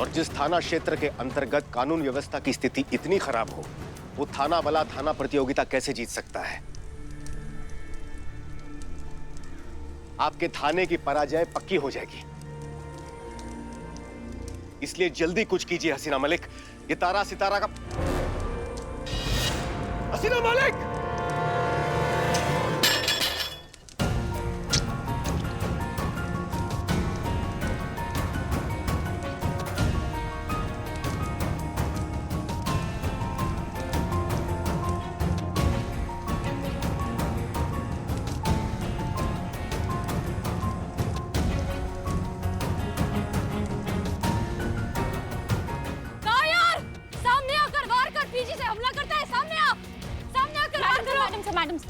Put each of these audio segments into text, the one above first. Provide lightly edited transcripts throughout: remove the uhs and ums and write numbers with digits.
और जिस थाना क्षेत्र के अंतर्गत कानून व्यवस्था की स्थिति इतनी खराब हो, वो थाना वाला थाना प्रतियोगिता कैसे जीत सकता है? आपके थाने की पराजय पक्की हो जाएगी। इसलिए जल्दी कुछ कीजिए हसीना मलिक। ये तारा सितारा का हसीना मलिक!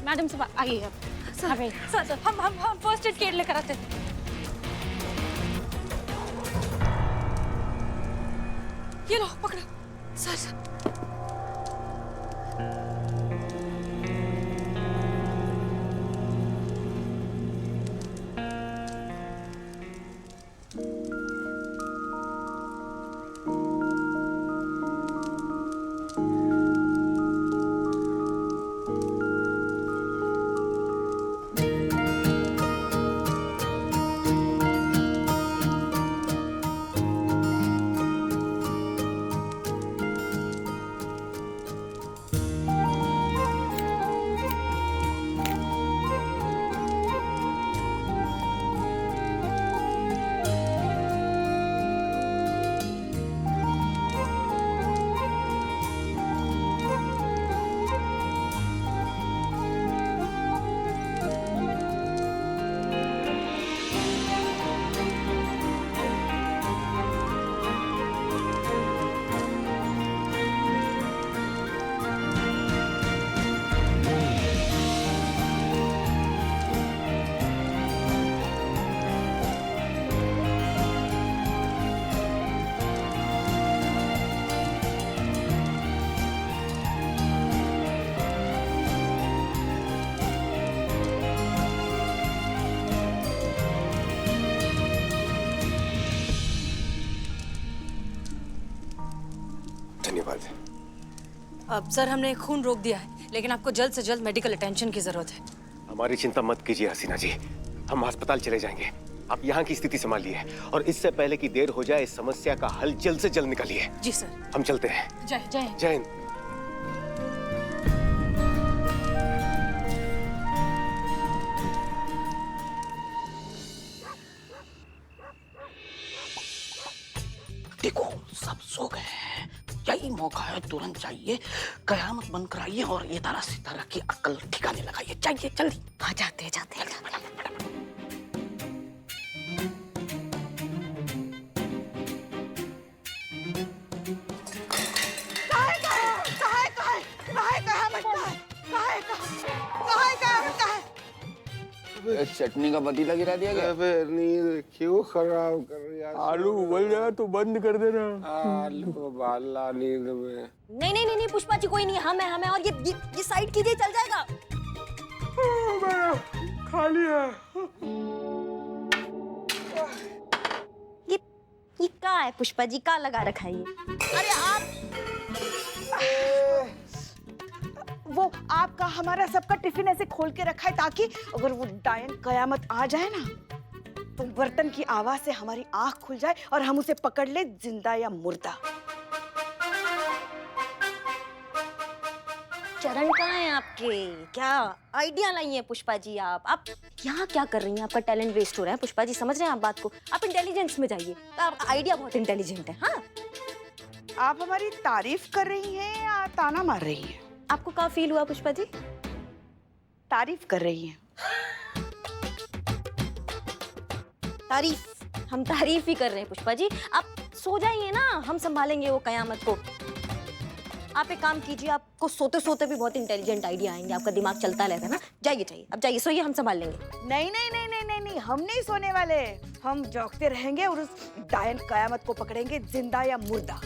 मैडम से आइए सर, हम फर्स्ट एड किट लेकर आते हैं। ये लो पकड़ो सर। धन्यवाद। अब सर हमने खून रोक दिया है, लेकिन आपको जल्द से जल्द मेडिकल अटेंशन की जरूरत है। हमारी चिंता मत कीजिए हसीना जी, हम अस्पताल चले जाएंगे। आप यहाँ की स्थिति संभालिए और इससे पहले कि देर हो जाए इस समस्या का हल जल्द से जल्द निकालिए। जी सर। हम चलते हैं। जय जय जय हिंद। देखो सब सो गए हैं, यही मौका है, तुरंत चाहिए, कयामत बंद कराइए और ये तारा सितारा की अक्ल ठिकाने लगाइए। चाहिए जल्दी। हाँ जाते हैं जाते हैं। चटनी का पतीला गिरा दिया गया। नींद क्यों खराब कर रही है? आलू उबल जाए तो बंद कर देना। आलू उबाला नींद में। नहीं पुष्पा जी कोई नहीं, हमें और ये साइड कीजिए, चल जाएगा। खाली है। ये क्या है पुष्पा जी, क्या लगा रखा है ये? अरे आप वो आपका हमारा सबका टिफिन ऐसे खोल के रखा है ताकि अगर वो डायन कयामत आ जाए ना तो बर्तन की आवाज से हमारी आंख खुल जाए और हम उसे पकड़ ले जिंदा या मुर्दा। चरण कहाँ है आपके? क्या आइडिया लाई है पुष्पा जी? आप यहाँ क्या कर रही हैं? आपका टैलेंट वेस्ट हो रहा है पुष्पा जी, समझ रहे हैं आप बात को? आप इंटेलिजेंस में जाइए। तो आपका आइडिया बहुत इंटेलिजेंट है। हाँ आप हमारी तारीफ कर रही हैं या ताना मार रही हैं? आपको क्या फील हुआ पुष्पा जी? तारीफ कर रही हैं। तारीफ? हम तारीफ ही कर रहे हैं पुष्पा जी। आप सो जाइए ना, हम संभालेंगे वो कयामत को। आप एक काम कीजिए, आपको सोते सोते भी बहुत इंटेलिजेंट आइडिया आएंगे, आपका दिमाग चलता रहता है ना। जाइए अब जाइए, सोइए, हम संभाल लेंगे। नहीं, हम नहीं सोने वाले। हम जागते रहेंगे और उस डायन कयामत को पकड़ेंगे जिंदा या मुर्दा।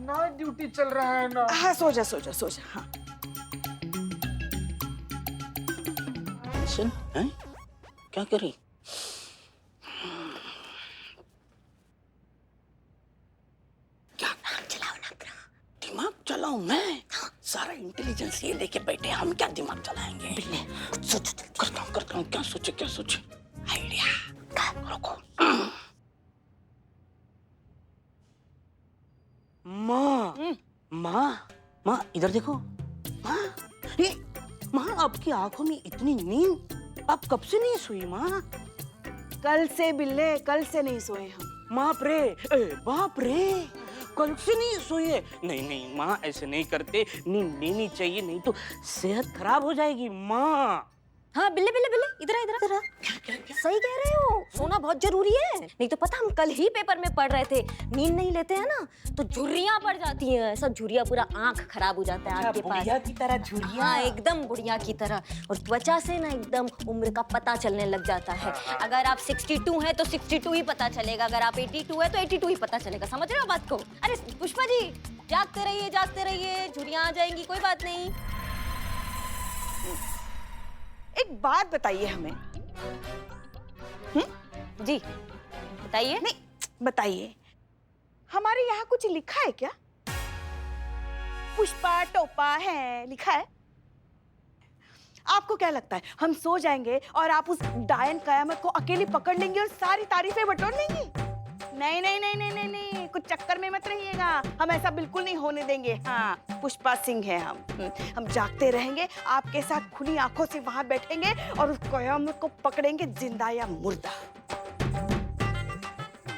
नाइट ड्यूटी चल रहा है ना। हाँ सो जा। हाँ टेंशन है? क्या करी? क्या चलाओ ना अपना। दिमाग चलाऊं मैं? सारा इंटेलिजेंस ये लेके बैठे, हम क्या दिमाग चलाएंगे? कुछ सोचो जल्दी। करता हूँ, क्या सोचे? आइडिया, रुको। माँ, इधर देखो। माँ, आपकी आंखों में इतनी नींद, आप कब से नहीं सोई माँ? कल से बिल्ले, कल से नहीं सोए हम। बाप रे, कल से नहीं सोए? नहीं माँ, ऐसे नहीं करते, नींद लेनी चाहिए, नहीं तो सेहत खराब हो जाएगी माँ। हाँ बिल्ले बिल्ले बिल्ले, इधर आ। सही कह रहे हो, सोना बहुत जरूरी है। नहीं तो पता, हम कल ही पेपर में पढ़ रहे थे, नींद नहीं लेते हैं ना तो झुर्रियां पड़ जाती हैं। सब झुर्रिया, पूरा आंख खराब हो जाता है आपके पास। बुढ़िया की तरह झुर्रिया? हाँ एकदम बुढ़िया की तरह। और त्वचा से ना एकदम उम्र का पता चलने लग जाता है। अगर आप 62 हैं तो 62 ही पता चलेगा, अगर आप 82 हैं तो 82 ही पता चलेगा। समझ रहे हो बात को? अरे पुष्पा जी, जागते रहिए, झुर्रियां आ जाएंगी, कोई बात नहीं। एक बात बताइए हमें। जी बताइए। नहीं बताइए, हमारे यहाँ कुछ लिखा है क्या? पुष्पा टोपा है लिखा है? आपको क्या लगता है हम सो जाएंगे और आप उस डायन कयामत को अकेली पकड़ लेंगे और सारी तारीफें बटोर लेंगी? नहीं, कुछ चक्कर में मत रहिएगा, हम ऐसा बिल्कुल नहीं होने देंगे। हाँ, पुष्पा सिंह है हम जागते रहेंगे, आपके साथ खुली आंखों से वहां बैठेंगे और उस कयामत को पकड़ेंगे, जिंदा या मुर्दा।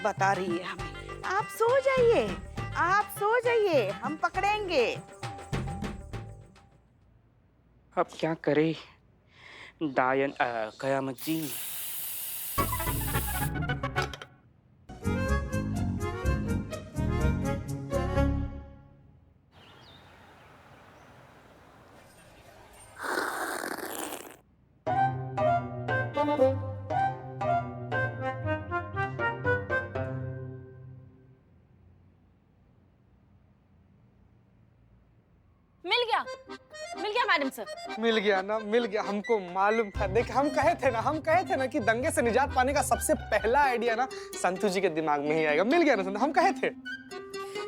बता रही है हमें। आप सो जाइए, हम पकड़ेंगे। अब क्या करे डायन कयामत जी? मिल गया मैडम सर। मिल गया, हमको मालूम था। देख, हम कहे थे ना कि दंगे से निजात पाने का सबसे पहला आइडिया ना संतू जी के दिमाग में ही आएगा। मिल गया ना, हम कहे थे।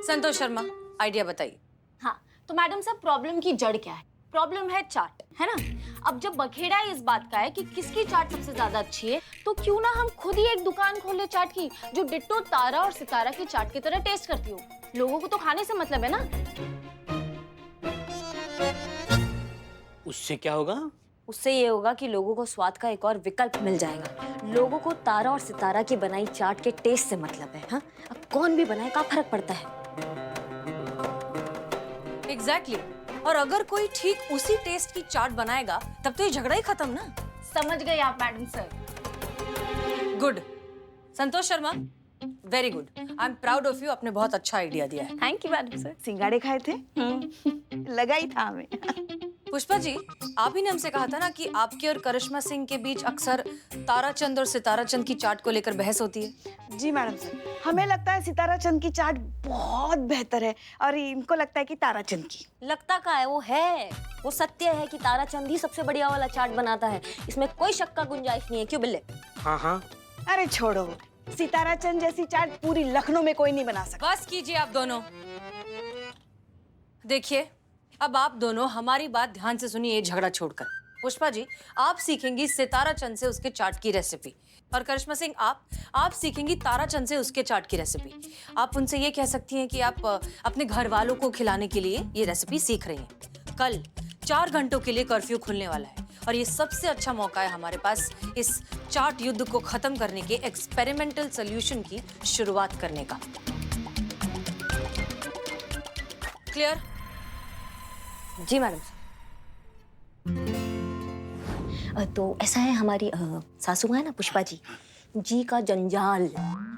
संतोष शर्मा, आइडिया बताइए। हाँ तो मैडम साहब, प्रॉब्लम की जड़ क्या है? प्रॉब्लम है चाट, है ना? अब जब बखेड़ा इस बात का है कि किसकी चाट सबसे ज्यादा अच्छी है, तो क्यों ना हम खुद ही एक दुकान खोल ले चाट की, जो डिट्टो तारा और सितारा की चाट की तरह टेस्ट करती हो। लोगों को तो खाने से मतलब है ना। उससे क्या होगा? उससे ये होगा कि लोगों को स्वाद का एक और विकल्प मिल जाएगा। लोगों को तारा और सितारा की बनाई चाट के टेस्ट से मतलब है। हाँ, अब कौन भी बनाए, क्या फर्क पड़ता है? एग्जैक्टली। और अगर कोई ठीक उसी टेस्ट की चाट बनाएगा तब तो ये झगड़ा ही खत्म ना। समझ गए आप madam sir. Good Santosh Sharma, very good. I am proud of you, आपने बहुत अच्छा आइडिया दिया है। Thank you madam sir. सिंगाड़े खाए थे? लगा ही था हमें। पुष्पा जी, आप ही ने हमसे कहा था ना कि आपके और करिश्मा सिंह के बीच अक्सर ताराचंद और सिताराचंद की चाट को लेकर बहस होती है। जी मैडम सर, हमें लगता है सिताराचंद की चाट बहुत बेहतर है और इनको लगता है कि ताराचंद की। लगता का है, वो है, वो सत्य है कि ताराचंद ही सबसे बढ़िया वाला चाट बनाता है। इसमें कोई शक का गुंजाइश नहीं है। क्यों बिल्ले? हाँ। अरे छोड़ो, सिताराचंद जैसी चाट पूरी लखनऊ में कोई नहीं बना सकता। बस कीजिए आप दोनों। देखिए, अब आप दोनों हमारी बात ध्यान से सुनिए, झगड़ा छोड़कर। पुष्पा जी, आप सीखेंगी सिताराचंद से उसके चाट की रेसिपी, और करिश्मा सिंह आप सीखेंगी ताराचंद से उसके चाट की रेसिपी। आप उनसे ये कह सकती हैं कि आप अपने घर वालों को खिलाने के लिए ये रेसिपी सीख रही हैं। कल 4 घंटों के लिए कर्फ्यू खुलने वाला है और ये सबसे अच्छा मौका है हमारे पास इस चाट युद्ध को खत्म करने के एक्सपेरिमेंटल सॉल्यूशन की शुरुआत करने का। क्लियर? जी मैडम। तो ऐसा है, हमारी सासू माँ है ना पुष्पा जी का जंजाल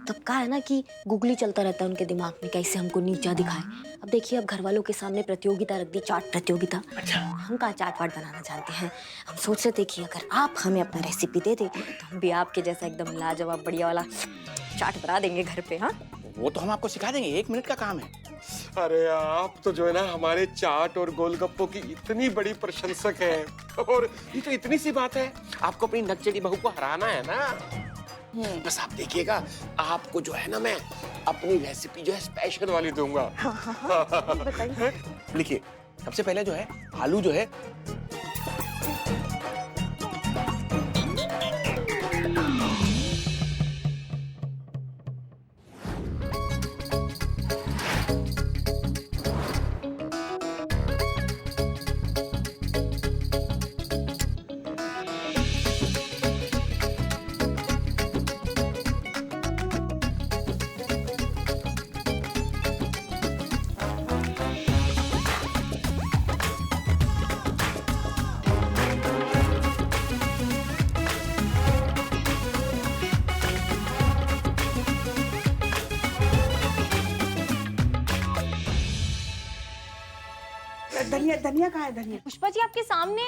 तब का है ना कि गुगली चलता रहता है उनके दिमाग में, कैसे हमको नीचा दिखाए। अब देखिए, अब घर वालों के सामने प्रतियोगिता रख दी, चाट प्रतियोगिता। हम कहाँ चाट वाट बनाना जानते हैं। हम सोच रहे थे कि अगर आप हमें अपना रेसिपी दे दे तो हम भी आपके जैसा एकदम लाजवाब बढ़िया वाला चाट बना देंगे घर पे। हाँ, वो तो हम आपको सिखा देंगे, 1 मिनट का काम है। अरे आप तो जो है ना हमारे चाट और गोलगप्पों की इतनी बड़ी प्रशंसक है, और ये तो इतनी सी बात है, आपको अपनी नकचड़ी बहू को हराना है ना। बस आप देखिएगा, आपको जो है ना मैं अपनी रेसिपी जो है स्पेशल वाली दूंगा। बताइए। लिखिए, सबसे पहले जो है आलू जो है धनिया धनिया कहाँ है धनिया? पुष्पा जी आपके सामने।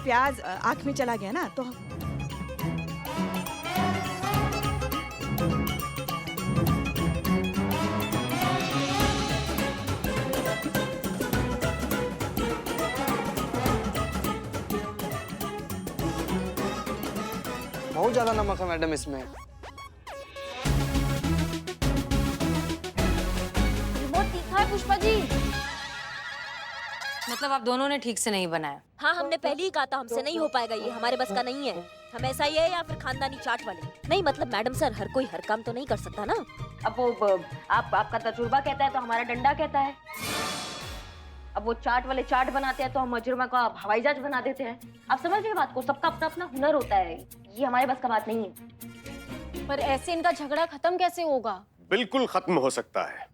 प्याज आँख में चला गया ना, तो बहुत ज्यादा नमक है मैडम इसमें। बहुत तीखा है पुष्पा जी। मतलब आप दोनों ने ठीक से नहीं बनाया। हाँ, हमने पहले ही कहा था हमसे नहीं हो पाएगा, ये हमारे बस का नहीं है। हम ऐसा ही है या फिर खानदानी चाट वाले नहीं। मतलब मैडम सर, हर कोई हर काम तो नहीं कर सकता ना। अब वो आपका तजुर्बा कहता है तो हमारा डंडा कहता है। अब वो चाट वाले चाट बनाते हैं तो हम मजरमा का हवाई जहाज बना देते हैं। आप समझ रहे बात को? सबका अपना अपना हुनर होता है, ये हमारे बस का बात नहीं है। पर ऐसे इनका झगड़ा खत्म कैसे होगा? बिल्कुल खत्म हो सकता है।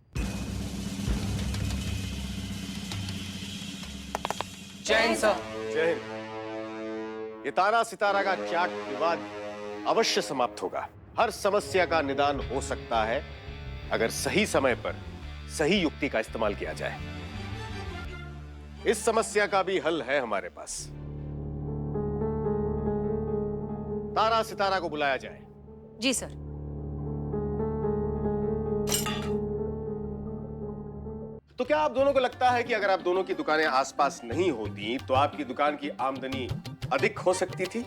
जय हिंद सर। जय हिंद। ये तारा सितारा का चाट विवाद अवश्य समाप्त होगा। हर समस्या का निदान हो सकता है अगर सही समय पर सही युक्ति का इस्तेमाल किया जाए। इस समस्या का भी हल है हमारे पास। तारा सितारा को बुलाया जाए। जी सर। तो क्या आप दोनों को लगता है कि अगर आप दोनों की दुकानें आसपास नहीं होती तो आपकी दुकान की आमदनी अधिक हो सकती थी?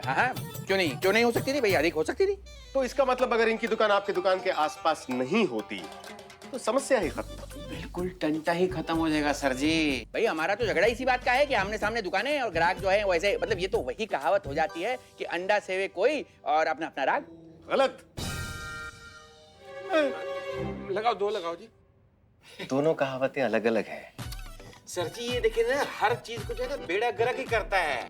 हाँ, क्यों नहीं हो सकती थी भाई, अधिक हो सकती थी। तो इसका मतलब अगर इनकी दुकान आपकी दुकान के आसपास नहीं होती तो समस्या ही खत्म। बिल्कुल टंटा ही खत्म हो जाएगा सर जी। भाई हमारा तो झगड़ा इसी बात का है कि आमने सामने दुकानें और ग्राहक जो है वैसे, मतलब ये तो वही कहावत हो जाती है कि अंडा सेवे कोई और अपना अपना राग। गलत। लगाओ, दो लगाओ जी। दोनों कहावतें अलग अलग हैं। सर जी ये देखिए ना, हर चीज को जो है ना बेड़ा गर्क ही करता है।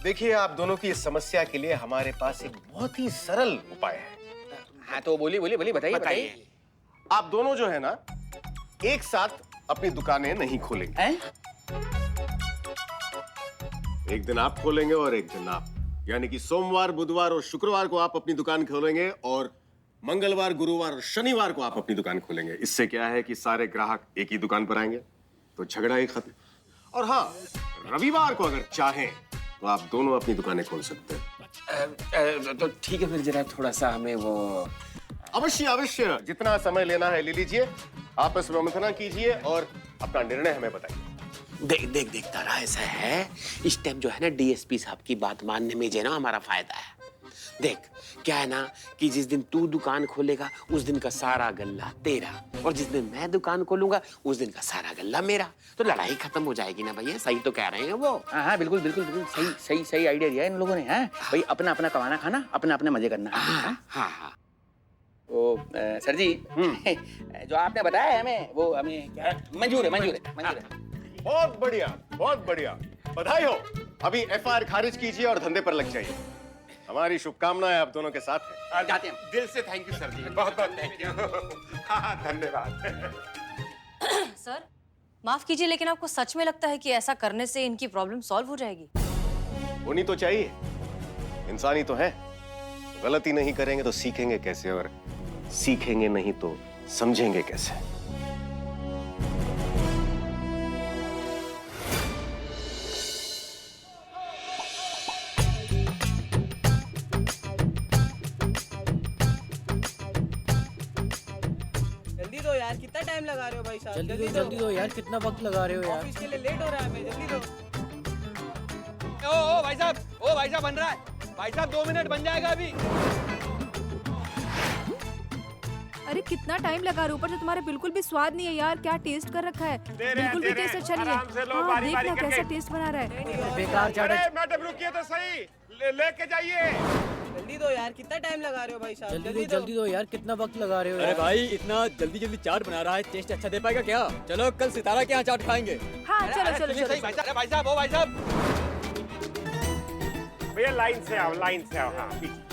देखिए, आप दोनों की इस समस्या के लिए हमारे पास एक बहुत ही सरल उपाय है। हाँ तो बोलिए बताइए। आप दोनों जो है ना एक साथ अपनी दुकानें नहीं खोलेंगे। एक दिन आप खोलेंगे और एक दिन आप, यानी कि सोमवार, बुधवार और शुक्रवार को आप अपनी दुकान खोलेंगे और मंगलवार, गुरुवार और शनिवार को आप अपनी दुकान खोलेंगे। इससे क्या है कि सारे ग्राहक एक ही दुकान पर आएंगे, तो झगड़ा ही खत्म। और हाँ, रविवार को अगर चाहें तो आप दोनों अपनी दुकानें खोल सकते हैं। तो ठीक है, फिर जरा थोड़ा सा हमें वो अवश्य अवश्य, जितना समय लेना है ले लीजिए। आपस में मंथना कीजिए और अपना निर्णय हमें बताइए। देख तारा, ऐसा है इस टाइम जो है ना डीएसपी साहब की बात मानने में जो है ना हमारा फायदा है। देख क्या है ना कि जिस दिन तू दुकान खोलेगा उस दिन का सारा गल्ला तेरा, और जिस दिन मैं दुकान खोलूंगा उस दिन का सारा गल्ला मेरा। तो लड़ाई खत्म हो जाएगी ना भैया। सही तो कह रहे हैं वो। हाँ बिल्कुल सही आइडिया दिया इन लोगों ने। हैं भाई, अपना अपना कमाना खाना, अपना अपने मजे करना। हाँ। वो सर जी जो आपने बताया है हमें, वो हमें क्या मंजूर है। बहुत बढ़िया, बधाई हो। अभी एफआईआर खारिज कीजिए और धंधे पर लग जाइए। हमारी शुभकामनाएं आप दोनों के साथ हैं। और जाते हैं। दिल से थैंक यू सर जी, बहुत थैंक यू। हाँ धन्यवाद। सर माफ कीजिए, लेकिन आपको सच में लगता है कि ऐसा करने से इनकी प्रॉब्लम सॉल्व हो जाएगी? होनी तो चाहिए, इंसानी तो है। गलती नहीं करेंगे तो सीखेंगे कैसे, और सीखेंगे नहीं तो समझेंगे कैसे। लगा रहे हो भाई साहब? जल्दी दो यार, कितना वक्त लगा रहे हो यार? ऑफिस के लिए लेट हो रहा है, मैं जल्दी दो। ओ भाई साहब, बन रहा है भाई साहब, 2 मिनट बन जाएगा अभी। अरे कितना टाइम लगा रहे हो, ऊपर से तुम्हारे बिल्कुल भी स्वाद नहीं है यार। क्या टेस्ट कर रखा है, बिल्कुल भी टेस्ट अच्छा नहीं है। हाँ, देखना कैसा टेस्ट बना रहा है। बेकार चाट है। मैडम रुकिए तो सही, लेके जाइए। जल्दी दो यार, कितना टाइम लगा रहे हो भाई साहब? जल्दी दो यार, कितना वक्त लगा रहे हो अरे यार? भाई इतना जल्दी चाट बना रहा है, टेस्ट अच्छा दे पाएगा क्या? चलो कल सितारा के यहाँ चाट खाएंगे। हाँ चलो चलो चलो। भाई साहब, भैया लाइन से आओ, हाँ पीछे।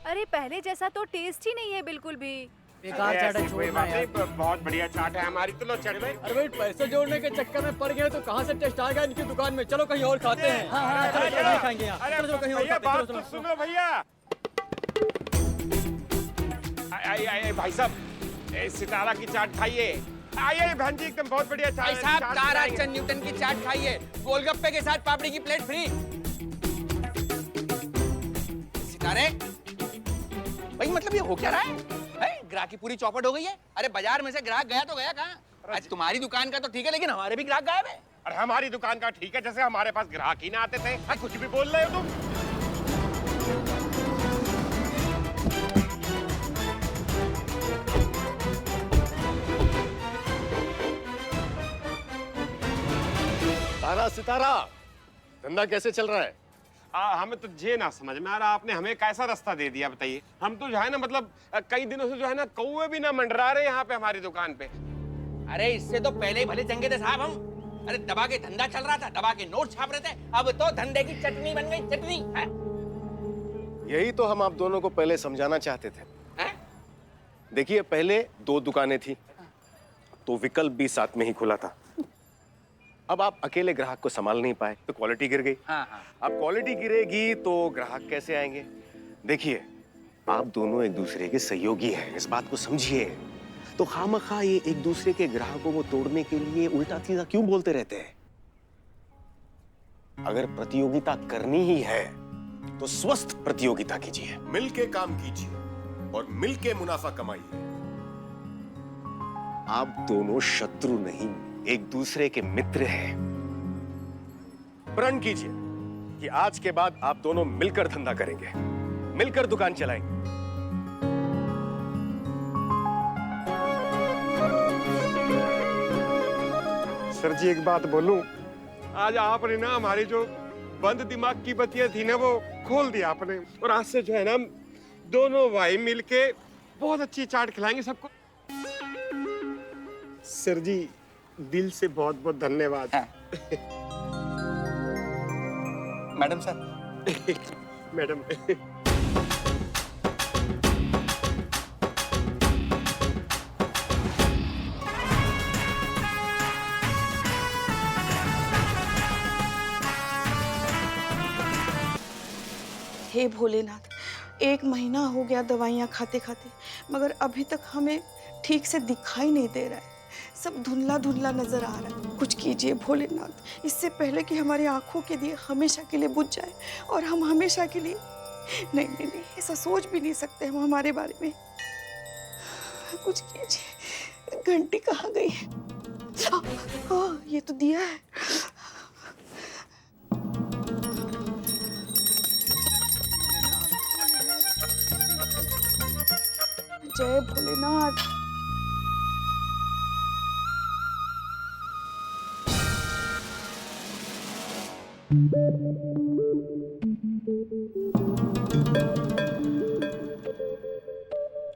अरे पहले जैसा तो टेस्ट ही नहीं है बिल्कुल भी। बेकार चाट है, छोड़ना यार। बहुत बढ़िया चाट है हमारी, तो लो चढ़ भाई। अरे भाई पैसे जोड़ने के चक्कर में पड़ गए तो कहाँ से टेस्ट आएगा इनकी दुकान में? चलो कहीं और खाते हैं। हाँ, चलो नहीं खाएंगे यहाँ। चलो कहीं और भैया खाते हैं। बात तो सुनो भैया। आइए भाई साहब, सितारा की चाट खाइए। आइए बहन जी, एकदम बहुत बढ़िया चाट। भाई साहब ताराचंद न्यूटन की चाट खाइए, गोलगप्पे के साथ पापड़ी की प्लेट फ्री। सितारे भाई, मतलब ये हो क्या रहा है? ग्राहक की पूरी चौपट हो गई है। अरे बाजार में से ग्राहक गया तो गया कहाँ? आज तुम्हारी दुकान का तो ठीक है, लेकिन हमारे भी ग्राहक गायब है। और हमारी दुकान का ठीक है, जैसे हमारे पास ग्राहक ही ना आते थे। कुछ भी बोल रहे हो तुम। सितारा धंधा कैसे चल रहा है? हमें तो ये ना समझ में आ रहा, आपने हमें कैसा रास्ता दे दिया बताइए। हम तो जो है ना, मतलब कई दिनों से जो है ना, कौवे भी ना मंडरा रहे यहाँ पे हमारी दुकान पे। अरे इससे तो पहले ही भले चंगे थे साहब हम। अरे दबा के धंधा चल रहा था, दबा के नोट छाप रहे थे, अब तो धंधे की चटनी बन गई, चटनी है? यही तो हम आप दोनों को पहले समझाना चाहते थे। देखिए, पहले 2 दुकानें थी तो विकल्प भी साथ में ही खुला था। अब आप अकेले ग्राहक को संभाल नहीं पाए तो क्वालिटी गिर गई। अब क्वालिटी गिरेगी तो ग्राहक कैसे आएंगे? देखिए, आप दोनों एक दूसरे के सहयोगी हैं, इस बात को समझिए। तो खामखा ये एक दूसरे के ग्राहकों को तोड़ने के लिए उल्टा सीधा क्यों बोलते रहते हैं? अगर प्रतियोगिता करनी ही है तो स्वस्थ प्रतियोगिता कीजिए, मिलके काम कीजिए और मिलके मुनाफा कमाइए। आप दोनों शत्रु नहीं, एक दूसरे के मित्र हैं। प्रण कीजिए कि आज के बाद आप दोनों मिलकर धंधा करेंगे, मिलकर दुकान चलाएंगे। सर जी एक बात बोलूं, आज आपने ना हमारी जो बंद दिमाग की बत्तियां थी ना, वो खोल दिया आपने। और आज से जो है ना, हम दोनों भाई मिलके बहुत अच्छी चाट खिलाएंगे सबको। सर जी दिल से बहुत बहुत धन्यवाद। Madam sir. मैडम हे भोलेनाथ, 1 महीना हो गया दवाइयाँ खाते खाते, मगर अभी तक हमें ठीक से दिखाई नहीं दे रहा है। सब धुंधला धुंधला नजर आ रहा है। कुछ कीजिए भोलेनाथ, इससे पहले कि हमारी आंखों के दिए हमेशा के लिए बुझ जाए और हम हमेशा के लिए नहीं नहीं नहीं, ऐसा सोच भी नहीं सकते हम हमारे बारे में। कुछ कीजिए। घंटी कहाँ गई है? ये तो दिया है। जय भोलेनाथ।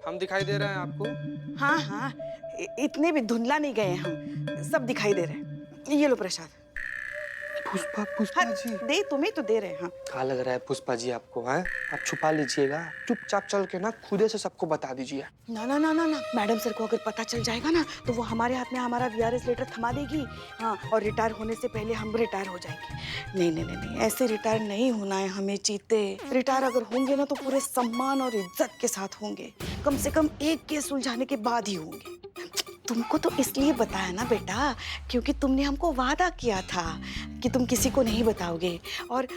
हम दिखाई दे रहे हैं आपको? हाँ हाँ, इतने भी धुंधला नहीं गए हम, सब दिखाई दे रहे हैं। ये लो प्रसाद। पुष्पा जी। दे तुम्हें तो दे रहे हैं। हाँ। कहाँ लग रहा है पुष्पा जी आपको? है आप छुपा लीजिएगा, चुपचाप चल के ना खुदे से सबको बता दीजिए। ना ना ना ना ना, मैडम सर को अगर पता चल जाएगा ना तो वो हमारे हाथ में हमारा VRS लेटर थमा देगी। हाँ, और रिटायर होने से पहले हम रिटायर हो जाएंगे। नहीं नहीं नहीं नहीं, ऐसे रिटायर नहीं होना है हमें चीते। रिटायर अगर होंगे ना तो पूरे सम्मान और इज्जत के साथ होंगे, कम से कम एक केस सुलझाने के बाद ही होंगे। तुमको तो इसलिए बताया ना बेटा, क्योंकि तुमने हमको वादा किया था कि तुम किसी को नहीं बताओगे और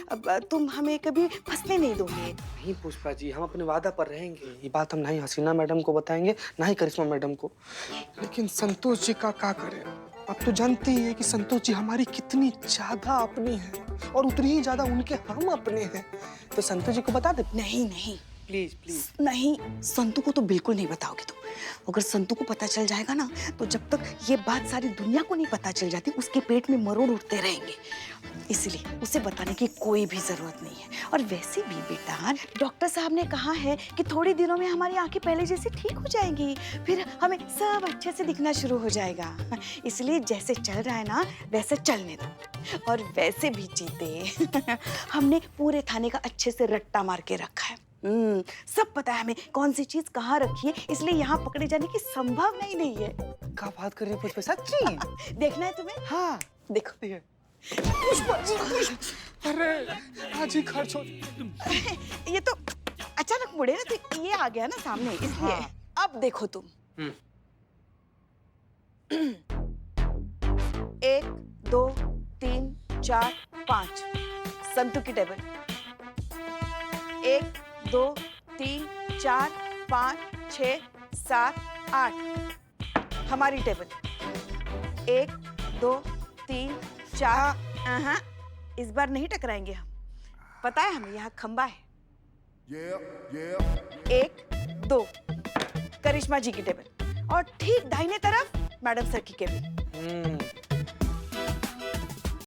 तुम हमें कभी फंसने नहीं दोगे। नहीं पुष्पा जी, हम अपने वादा पर रहेंगे। ये बात हम ना ही हसीना मैडम को बताएंगे, ना ही करिश्मा मैडम को। लेकिन संतोष जी का क्या करें? अब तो जानते ही है कि संतोष जी हमारी कितनी ज्यादा अपनी है और उतनी ही ज्यादा उनके हम अपने हैं। तो संतोष जी को बता दे। नहीं नहीं प्लीज प्लीज। नहीं, संतू को तो बिल्कुल नहीं बताओगे तुम। अगर संतू को पता चल जाएगा ना, तो जब तक ये बात सारी दुनिया को नहीं पता चल जाती, उसके पेट में मरोड़ उठते रहेंगे। इसलिए उसे बताने की कोई भी जरूरत नहीं है। और वैसे भी बेटा, डॉक्टर साहब ने कहा है कि थोड़े दिनों में हमारी आंखें पहले जैसी ठीक हो जाएंगी, फिर हमें सब अच्छे से दिखना शुरू हो जाएगा। इसलिए जैसे चल रहा है ना, वैसे चलने दो। और वैसे भी जीते हमने पूरे थाने का अच्छे से रट्टा मार के रखा है। सब पता है हमें कौन सी चीज कहाँ रखी है, इसलिए यहाँ पकड़े जाने की संभावना ही नहीं है। क्या बात कर रही है पुष्पा? सच्ची? देखना है तुम्हें? हाँ देखो। पुष्पा जी, अरे आज ही खर्च हो। ये तो अचानक मुड़े ना, तो ये आ गया ना सामने, इसलिए। हाँ। अब देखो तुम। 1 2 3 4 5 संतू की टेबल। 1 2 3 4 5 6 7 8 हमारी टेबल। 1 2 3 4 इस बार नहीं टकराएंगे हम, पता है हमें यहाँ खंबा है। 1 2 करिश्मा जी की टेबल और ठीक दाहिने तरफ मैडम सर की केबिन।